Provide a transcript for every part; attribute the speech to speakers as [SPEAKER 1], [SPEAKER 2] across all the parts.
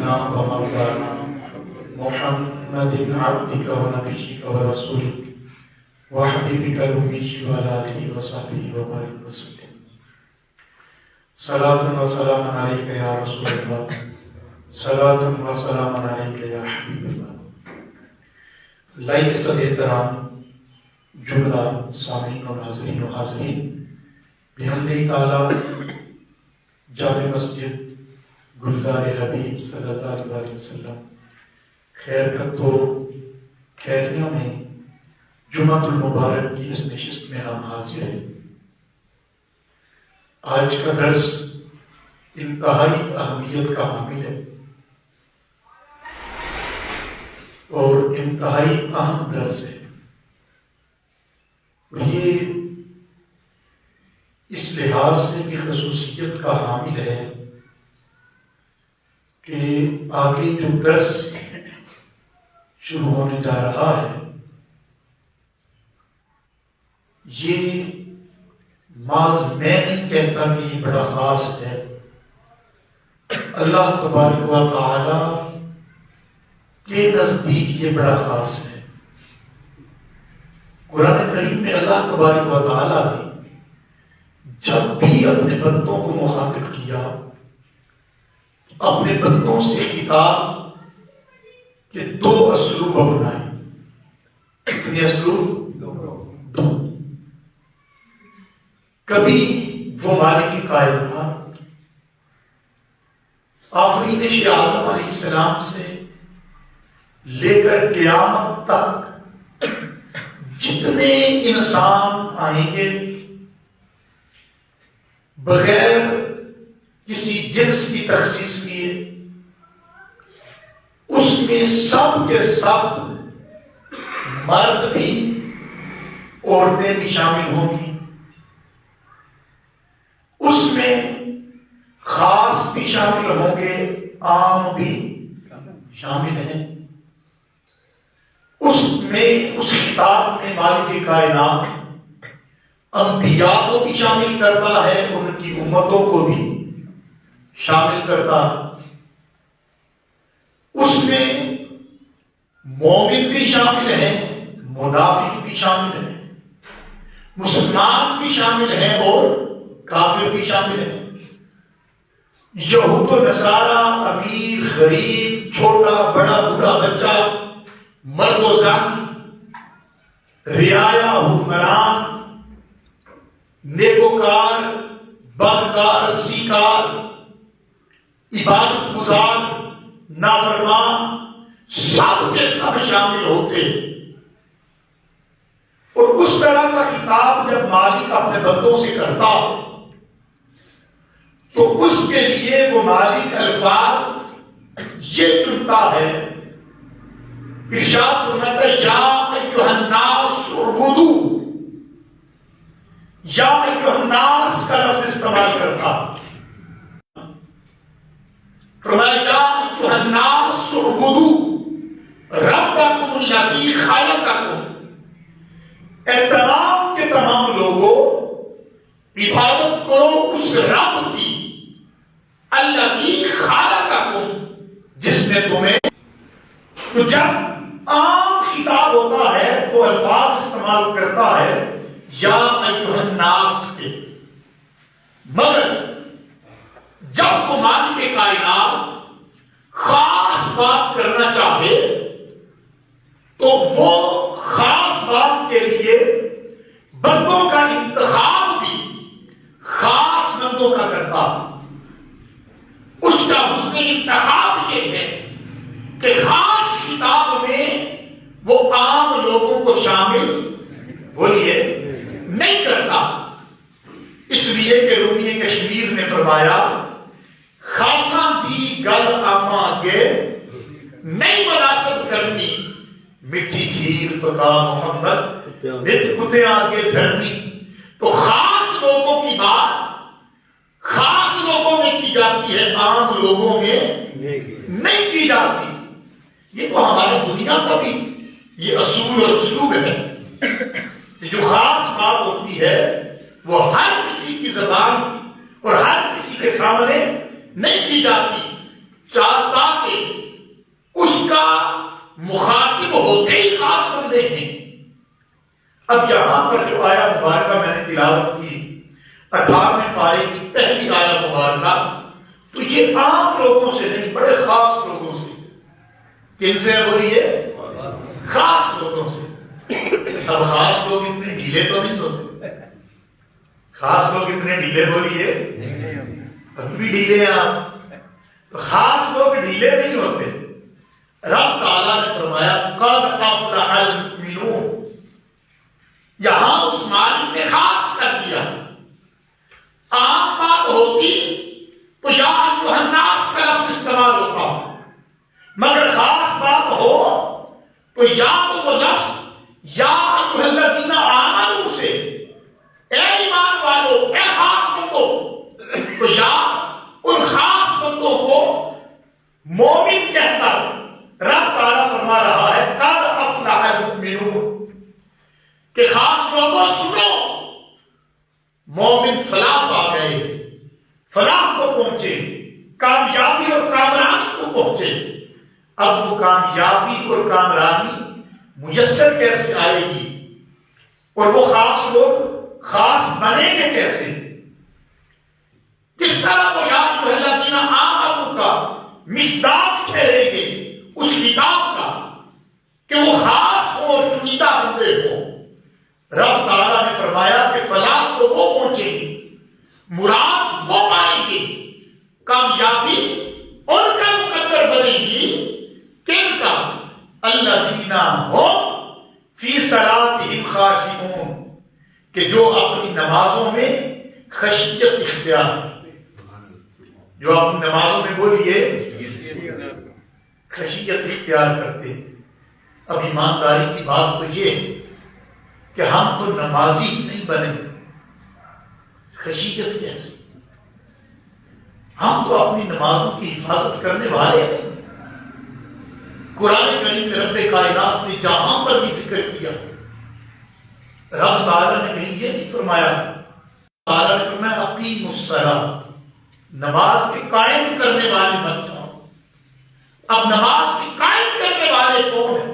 [SPEAKER 1] سيدنا ومولانا محمد عبدك ونبيك ورسولك وحبيبك الأمي وعلى آله وصحبه وبارك وسلم. صلاة وسلام عليك يا رسول الله، صلاة وسلام عليك يا حبيب الله. لائق صد احترام جملہ سامعین و ناظرین و حاضرین، بحمدہ تعالی جامع مسجد گلزار ربیع صلی اللہ علیہ وسلم خیر خطو خیریہ میں جمعۃ المبارک کی اس نشست میں ہم حاضر ہیں. آج کا درس انتہائی اہمیت کا حامل ہے اور انتہائی اہم درس ہے. یہ اس لحاظ سے بھی خصوصیت کا حامل ہے کہ آگے جو درس شروع ہونے جا رہا ہے یہ محض میں نہیں کہتا کہ یہ بڑا خاص ہے. اللہ تبارک و تعالی کے نزدیک یہ بڑا خاص ہے. قرآن کریم میں اللہ تبارک و تعالی نے جب بھی اپنے بندوں کو مخاطب کیا، اپنے بندوں سے خطاب کہ دو اسلوب اپنائے. کتنے اسلوب؟ دو. کبھی وہ مالک کائنات آفرینش آدم علیہ السلام سے لے کر قیامت تک جتنے انسان آئیں گے بغیر کسی جنس کی تخصیص کیے، اس میں سب کے سب مرد بھی عورتیں بھی شامل ہوں گی. اس میں خاص بھی شامل ہوں گے، عام بھی شامل ہیں. اس میں اس کتاب میں مالک کائنات انبیاء کو بھی شامل کرتا ہے، ان کی امتوں کو بھی شامل کرتا ہے. اس میں مومن بھی شامل ہیں، منافق بھی شامل ہیں، مسلمان بھی شامل ہیں اور کافر بھی شامل ہیں. یہود و نصارہ، امیر غریب، چھوٹا بڑا بوڑھا بچہ، مرد و زن، رعایا حکمران، نیکوکار بدکار سیکار، عبادت گزار نافرمان، سب کے سب شامل ہوتے. اور اس طرح کا خطاب جب مالک اپنے بندوں سے کرتا ہے تو اس کے لیے وہ مالک الفاظ یہ چنتا ہے. ارشاد فرماتا ہے یا ایھا الناس اعبدوا، یا ایھا الناس کا لفظ استعمال کرتا. فرمایا یا ایھا الناس اعبدوا ربکم الذی خلقکم، اے تمام کے تمام لوگوں عبادت کرو اس رب کی الذی خلقکم، جس نے تمہیں. تو جب عام خطاب ہوتا ہے تو الفاظ استعمال کرتا ہے یا ایھا الناس کے، مگر جب وہ مالک کائنات خاص بات کرنا چاہے تو وہ خاص بات کے لیے بندوں کا انتخاب بھی خاص بندوں کا کرتا. اس کا حسن انتخاب یہ ہے کہ خاص خطاب میں وہ عام لوگوں کو شامل بولیے نہیں کرتا. اس لیے کہ رومی کشمیر نے فرمایا خاصاں دی گل آما کے نہیں مناسب کرنی، مٹھی کھیر پکا محمد نت کتے آگے دھرنی. تو خاص لوگوں کی بات خاص لوگوں میں کی جاتی ہے، عام لوگوں میں نہیں کی جاتی. یہ تو ہمارے دنیا کا بھی یہ اصول اور اسلوب ہے کہ جو خاص بات ہوتی ہے وہ ہر کسی کی زبان اور ہر کسی کے سامنے نہیں کی جاتی، تاکہ مخاطب ہوتے ہی خاص بندے ہیں۔ اب یہاں پر جو آیا مبارکہ میں نے تلاوت کی 18ویں پارے کی پہلی آیا مبارکہ، تو یہ عام لوگوں سے نہیں، بڑے خاص لوگوں سے۔ کن سے بولیے؟ خاص لوگوں سے۔ اب خاص لوگ اتنے ڈھیلے تو نہیں ہوتے، خاص لوگ اتنے ڈھیلے بولیے، ابھی بھی ڈھیلے ہیں آپ، تو خاص لوگ ڈھیلے نہیں ہوتے۔ رب تعالیٰ نے فرمایا قد افلح المؤمنون، یہاں اس مالک نے خاص کر دیا۔ عام بات ہوتی تو یا ایھا الناس کا لفظ استعمال ہوتا، مگر خاص بات ہو تو یا تو وہ لفظ یا ایھا الذین آمنوا سے، اے ایمان والو، اے خاص بندوں، تو یا ان خاص بندوں کو مومن کہہ کر رب تعالیٰ فرما رہا ہے قد افلح المؤمنون، کہ خاص لوگوں سنو، مومن فلاح پا گئے، فلاح کو پہنچے، کامیابی اور کامرانی کو پہنچے۔ اب وہ کامیابی اور کامرانی میسر کیسے آئے گی، اور وہ خاص لوگ خاص بنیں گے کیسے؟ کس طرح وہ یا ایھا الذین آمنوا کا مصداق ٹھہریں گے اس کتاب کا کہ وہ خاص ہو، چنیدہ بندے ہو۔ رب تعالیٰ نے فرمایا کہ فلاح کو وہ پہنچے گی، مراد وہ پائیں گے، کامیابی ان کا مقدر بنے گی، کن کا؟ الذین هم فی صلاتہم خاشعون، کہ جو اپنی نمازوں میں خشیت اختیار کرتے، جو اپنی نمازوں میں بولیے خشیت اختیار کرتے۔ اب ایمانداری کی بات تو یہ ہے کہ ہم تو نمازی ہی نہیں بنے، خشیت کیسے؟ ہم تو اپنی نمازوں کی حفاظت کرنے والے ہیں۔ قرآن کریم میں رب کائنات نے جہاں پر بھی ذکر کیا، رب تعالیٰ نے کہیں یہ نہیں فرمایا، تعالیٰ نے فرمایا اقیموا الصلاۃ، نماز کے قائم کرنے والے بن جاؤ۔ اب نماز کے قائم کرنے والے کون ہیں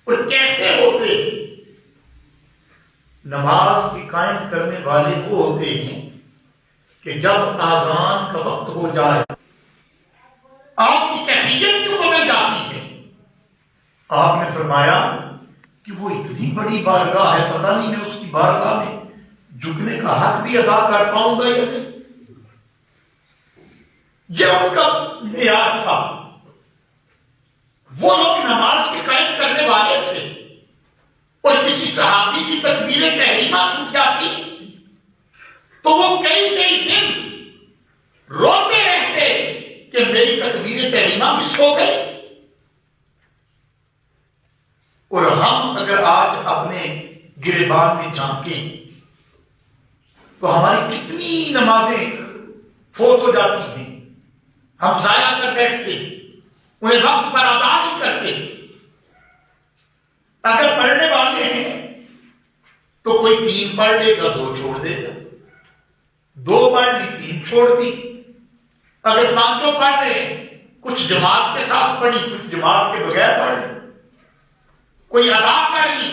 [SPEAKER 1] اور کیسے ہوتے ہیں؟ نماز کی قائم کرنے والے وہ ہوتے ہیں کہ جب اذان کا وقت ہو جائے، آپ کی کیفیت کیوں بدل جاتی ہے؟ آپ نے فرمایا کہ وہ اتنی بڑی بارگاہ ہے، پتہ نہیں میں اس کی بارگاہ میں جھکنے کا حق بھی ادا کر پاؤں گا یا نہیں۔ یہ ان کا معیار تھا۔ وہ لوگ نماز کے قائم کرنے والے تھے، اور کسی صحابی کی تکبیر تحریمہ چھوٹ جاتی تو وہ کئی دن روتے رہتے کہ میری تکبیر تحریمہ مس ہو گئی۔ اور ہم اگر آج اپنے گریبان میں جھانکیں تو ہماری کتنی نمازیں فوت ہو جاتی ہیں، ہم ضائع کر بیٹھتے، انہیں وقت پر ادا نہیں کرتے۔ اگر پڑھنے والے ہیں تو کوئی 3 پڑھ لے گا، 2 چھوڑ دے گا، 2 پڑھ لی 3 چھوڑ دی۔ اگر 5 پڑھ رہے ہیں، کچھ جماعت کے ساتھ پڑھی، کچھ جماعت کے بغیر پڑھ لی، کوئی ادا کر لی،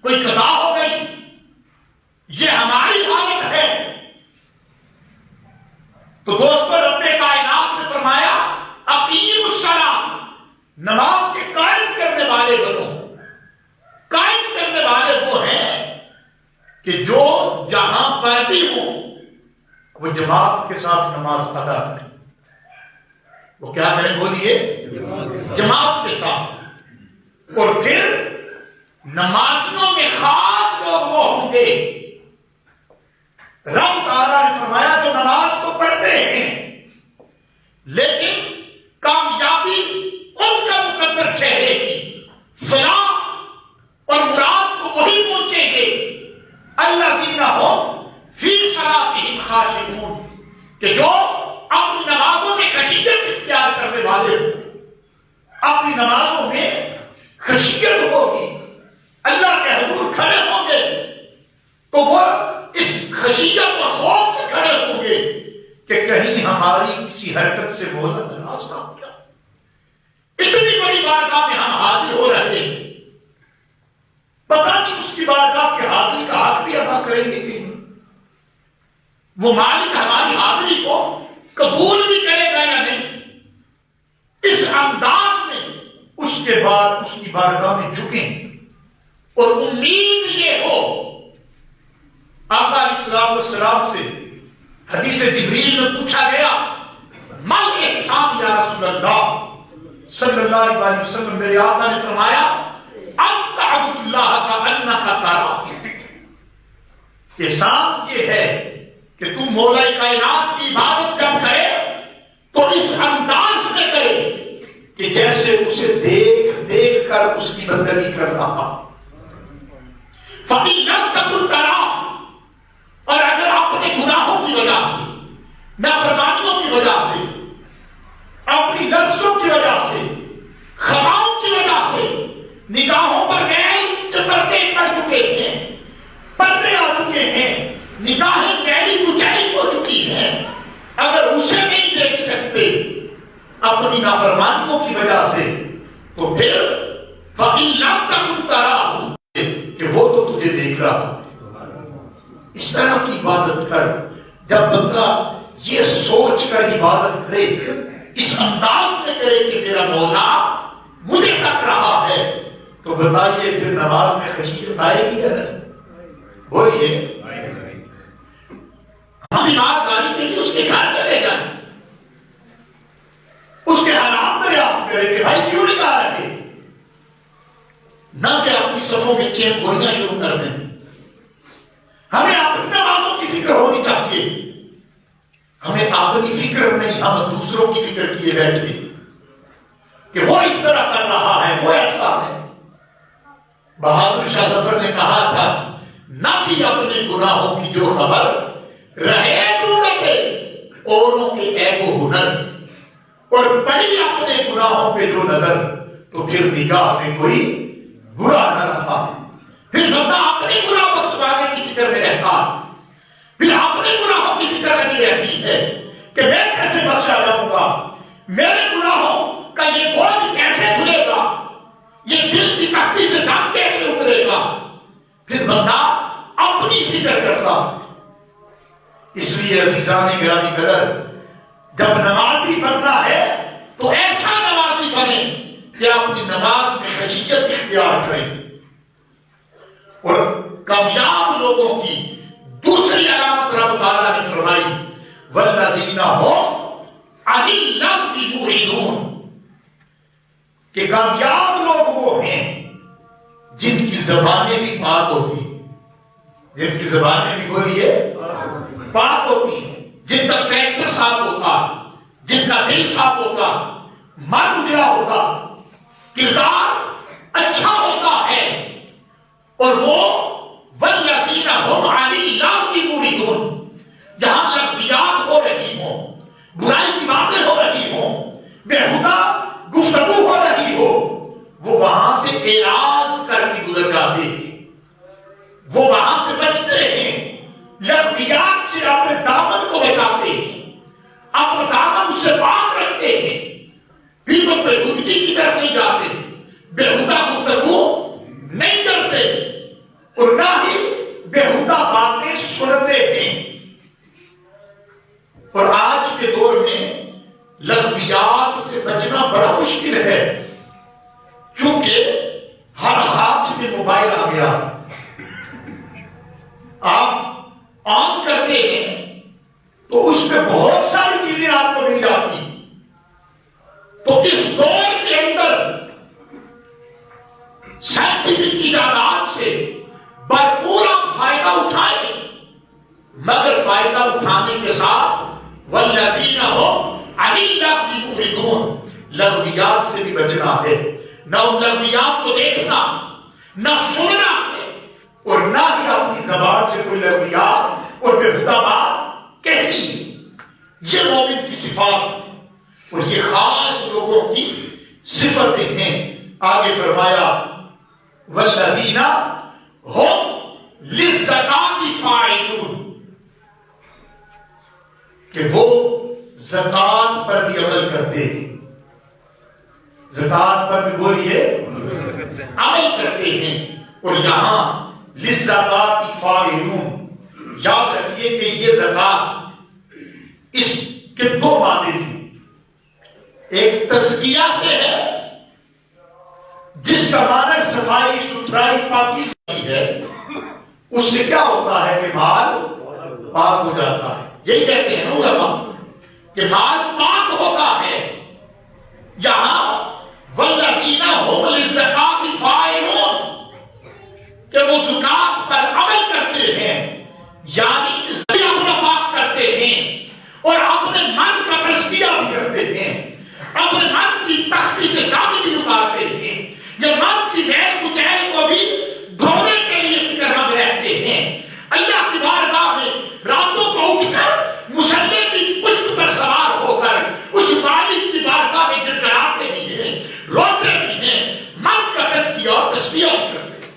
[SPEAKER 1] کوئی قضا ہو گئی۔ یہ ہماری حالت ہے۔ تو دوستو، رب کائنات نے فرمایا اقیموا الصلاۃ، نماز کے قائم کرنے والے بنو۔ قائم کرنے والے وہ ہیں کہ جو جہاں پر بھی ہوں وہ جماعت کے ساتھ نماز ادا کریں۔ وہ کیا کریں بولیے؟ جماعت کے ساتھ۔ اور پھر نمازیوں میں خاص لوگ وہ ہوں گے، رب تعالیٰ نے فرمایا جو نماز تو پڑھتے ہیں لیکن کامیابی ان کا مقدر ٹھہرے گی، فلاح اور مراد کو وہی پہنچیں گے الذین هم فی صلاتہم خاشعون، کہ جو اپنی نمازوں میں خشیت اختیار کرنے والے ہوں، اپنی نمازوں میں خشیت ہوگی، اللہ کے حضور کھڑے ہوں گے تو وہ اس خشیت و خوف سے کھڑے ہوں گے کہ کہیں ہماری کسی حرکت سے مولا ناراض نہ ہو جائے۔ اتنی بڑی بارگاہ میں ہم وہ مالک ہماری حاضری کو قبول بھی کرے گا یا نہیں، اس انداز میں اس کے بعد اس کی بارگاہ میں جھکیں اور امید یہ ہو۔ آقا علیہ السلام سے حدیث جبریل میں پوچھا گیا مال احسان یا رسول اللہ صلی اللہ علیہ وسلم، میرے آقا نے فرمایا ان تعبد اللہ کانک تراہ، احسان یہ ہے کہ تم مولا کائنات کی عبادت جب کرے تو اس انداز میں کرے کہ جیسے اسے دیکھ دیکھ کر اس کی بندگی کر رہا۔ فَإِن لَمْ تَكُنْ تَرَاهُ، اور اگر اپنے گناہوں کی وجہ سے، نافرمانیوں کی وجہ سے، اپنی لفظوں کی وجہ سے، خطاؤں کی وجہ سے نگاہوں پر غیر کے پردے پڑ چکے ہیں، پردے آ چکے ہیں، نگاہیں گہری کچہری ہو چکی ہیں، اگر اسے نہیں دیکھ سکتے اپنی نافرمانیوں کی وجہ سے، تو پھر فَإِن لَمْ تَكُنْ تَرَاهُ، کہ وہ تو تجھے دیکھ رہا۔ اس طرح کی عبادت کر۔ جب بندہ یہ سوچ کر عبادت کرے، اس انداز میں کرے کہ میرا مولا مجھے تک رہا ہے، تو بتائیے پھر نماز میں خشیت آئے گی یا نہیں؟ بولیے۔ ہم ایمانداری کے لیے اس کے گھر چلے جائیں، اس کے حالات دریافت کریں کہ بھائی کیوں نہیں آ رہے، نہ کہ اپنی صفوں میں چین گولیاں شروع کر دیں۔ ہمیں اپنی نمازوں کی فکر ہونی چاہیے، ہمیں اپنی فکر نہیں، ہم دوسروں کی فکر کیے بیٹھے کہ وہ اس طرح کر رہا ہے، وہ ایسا ہے۔ بہادر شاہ ظفر نے کہا تھا نہ تھی اپنے گناہوں کی جو خبر، رہے ڈھونڈتے اوروں کے عیب و ہنر، اور پڑی اپنے گناہوں پہ جو نظر، تو پھر نگاہ میں کوئی برا نہ رہا۔ پھر بندہ اپنے گناہ بخشوانے کی فکر میں رہتا، پھر اپنے گناہوں کی فکر نہیں رہتی ہے کہ میں کیسے بخشا جاؤں گا، میرے گناہوں کا یہ بوجھ کیسے دھلے گا، یہ دل کی تختی سے سب کیسے اترے گا، پھر بندہ اپنی فکر کرتا۔ اس لیے عزیزان گرامی قدر، جب نمازی بننا ہے تو ایسا نمازی بنے کہ اپنی نماز میں خشیت اختیار کریں۔ اور کامیاب لوگوں کی دوسری علامت رب تعالیٰ نے فرمائی وَالَّذِينَ هُمْ عَنِ اللَّغْوِ مُعْرِضُونَ، کہ کامیاب لوگ وہ ہیں جن کی زبانیں بھی پاک ہوتی ہیں، جن کی زبانیں بھی بولیے پاک ہوتی ہیں، جن کا کریکٹر صاف ہوتا، جن کا دل صاف ہوتا، من اجلا ہوتا، کردار اچھا ہوتا ہے، اور وہ وَالَّذِينَ هُمْ عَنِ اللَّغْوِ مُعْرِضُونَ، جہاں لغویات ہو رہی ہوں، برائی کی باتیں ہو رہی ہوں، بیہودہ گفتگو ہو رہی ہو، وہ وہاں سے اعراض کر کے گزر جاتے ہیں، وہ وہاں سے بچتے ہیں، لغویات سے اپنے دامن کو بچاتے ہیں، اپنا دامن اس سے پاک رکھتے ہیں، پھر وہ بےہودگی کی طرف نہیں جاتے، بےہودہ گفتگو نہیں کرتے، اور نہ ہی بےہودہ باتیں سنتے ہیں۔ اور آج کے دور میں لغویات سے بچنا بڑا مشکل ہے، چونکہ ہر ہاتھ میں موبائل آ گیا، آپ آن کرتے ہیں تو اس میں بہت ساری چیزیں آپ کو مل جاتی۔ تو اس دور کے اندر سائنٹیفک ایجادات سے بھرپور فائدہ اٹھائیں، مگر فائدہ اٹھانے کے ساتھ وَالَّذِينَ هُمْ عَنِ اللَّغْوِ مُعْرِضُونَ، لغویات سے بھی بچنا ہے، نہ ان لغویات کو دیکھنا، نہ سننا ہے، اور نہ ہی اپنی زبان سے کوئی لغویات اور بےہودہ بات کہنی۔ یہ مومن کی صفات اور یہ خاص لوگوں کی صفتیں ہیں۔ آگے فرمایا وَالَّذِينَ هُمْ لِلزَّكَاةِ فَاعِلُونَ، کہ وہ زکوٰۃ پر بھی عمل کرتے ہیں، زکوٰۃ پر بھی بولیے عمل کرتے ہیں۔ اور یہاں لِلزَّكَاةِ فَاعِلُونَ، یاد رکھیے کہ یہ زکات اس کے دو معنی ہیں، ایک تزکیہ سے ہے جس کا معنی صفائی ستھرائی پاکیزگی ہے، اس سے کیا ہوتا ہے کہ مال پاک ہو جاتا ہے. یہی کہتے ہیں نا علماء کہ مال پاک ہوتا ہے. یہاں والذین هم للزکاۃ فاعلون کہ وہ زکات پر عمل کرتے ہیں، یعنی اپنا پاک کرتے ہیں اور اپنے من کا تزکیہ بھی کرتے ہیں، اپنے من کی تختی سے زیادہ بھی اتارتے ہیں، یا من کی میل کچیل کو بھی دھونے کے لیے فکر مند رہتے ہیں. اللہ کی بارگاہ میں راتوں کو اٹھ کر مصلی کی پشت پر سوار ہو کر اس مالک کی بارگاہ میں گر گڑاتے بھی ہیں، روتے بھی ہیں، من کا تزکیہ اور تسبیح بھی کرتے ہیں.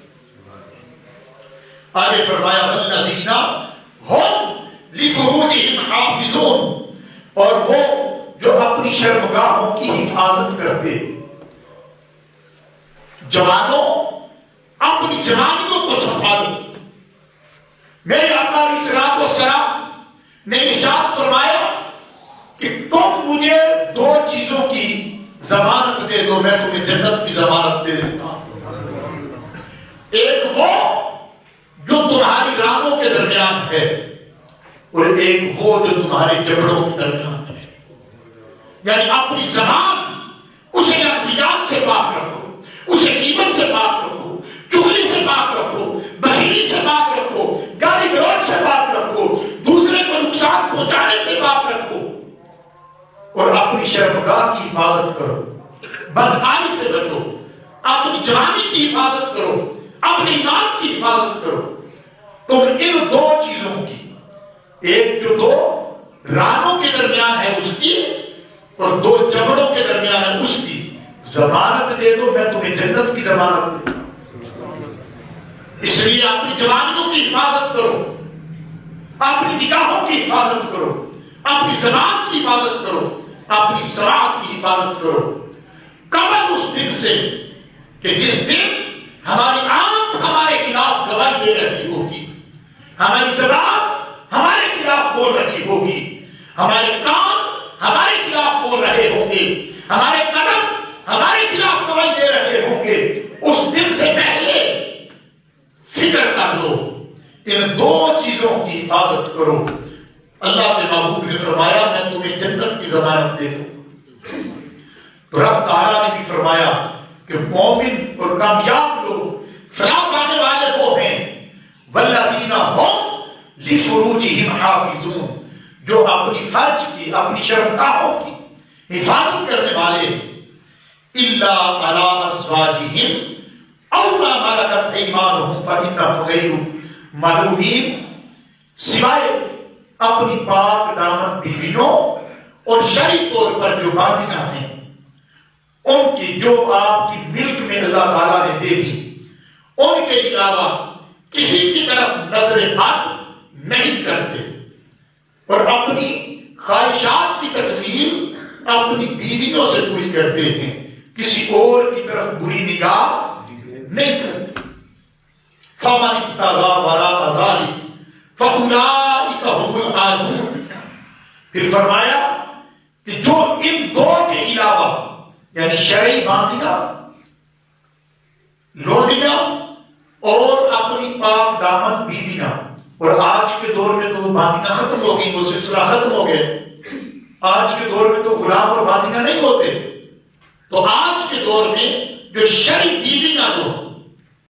[SPEAKER 1] آگے فرمایا والذین هم لفروجہم حافظون، اور وہ جو اپنی شرمگاہوں کی حفاظت کرتے. جوانوں اپنی جوانیوں کو سنبھالو. میرے آقا علیہ الصلوۃ والسلام نے ارشاد فرمایا کہ تم مجھے دو چیزوں کی ضمانت دے دو، میں تمہیں جنت کی ضمانت دے دیتا ہوں. ایک وہ جو تمہاری رانوں کے درمیان ہے، اور ایک وہ جو تمہارے جبڑوں کے درمیان ہے. یعنی اپنی زبان اسے لغویات سے پاک رکھو، اسے غیبت سے پاک رکھو، چغلی سے پاک رکھو، بخیلی سے پاک رکھو، گالی گلوچ سے پاک رکھو، دوسرے کو نقصان پہنچانے سے پاک رکھو، اور اپنی شرمگاہ کی حفاظت کرو، بدکاری سے بچو، اپنی جوانی کی حفاظت کرو، اپنے ایمان کی حفاظت کرو. تم ان دو چیزوں کی، ایک جو دو رانوں کے درمیان ہے اس کی، اور دو جبڑوں کے درمیان ہے اس کی ضمانت دے دو، میں تمہیں جنت کی ضمانت دے دوں. اس لیے اپنی جوانیوں کی حفاظت کرو، اپنی نگاہوں کی حفاظت کرو، اپنی زبان کی حفاظت کرو، اپنی سماعت کی حفاظت کرو. قبل اس دن سے کہ جس دن ہماری آنکھ ہمارے خلاف گواہی دے رہی ہوگی، ہماری زبان ہمارے خلاف بول رہی ہوگی، ہمارے کان ہمارے خلاف بول رہے ہوں گے، ہمارے قدم ہمارے خلاف گواہی دے رہے ہوں گے. اس دن سے پہلے فکر کر لو، ان دو چیزوں کی حفاظت کرو. اللہ کے محبوب نے فرمایا میں تمہیں جنت کی ضمانت دے دوں. تو رب تعالیٰ نے بھی فرمایا کہ مومن اور کامیاب لوگ فلاح پانے والے وہ ہیں والذین هم لفروجہم حافظون، جو اپنی فرج کی، اپنی شرمگاہوں کی حفاظت کرنے والے. الا علی ازواجہم او ما ملکت ایمانہم فانہم غیر ملومین، سوائے اپنی پاک دامن بیویوں اور شرعی طور پر جو باندیاں ہیں ان کی، جو آپ کی ملک میں اللہ تعالیٰ نے دے دی، ان کے علاوہ کسی کی طرف نظر بد نہیں کرتے، اور اپنی خواہشات کی تکمیل اپنی بیویوں سے پوری کرتے ہیں، کسی اور کی طرف بری نگاہ نہیں کرتے. فَمَنِ ابْتَغَىٰ وَرَاءَ ذَلِكَ فَأُولَٰئِكَ هُمُ الْعَادُونَ. پھر فرمایا کہ جو ان دو کے علاوہ، یعنی شرعی باندیاں، لونڈیاں اور اپنی پاک دامن بیویاں، اور آج کے دور میں تو باندیاں ختم ہو گئی، وہ سلسلہ ختم ہو گئے. آج کے دور میں تو غلام اور باندیاں نہیں ہوتے. تو آج کے دور میں جو شرعی بیویاں لوگ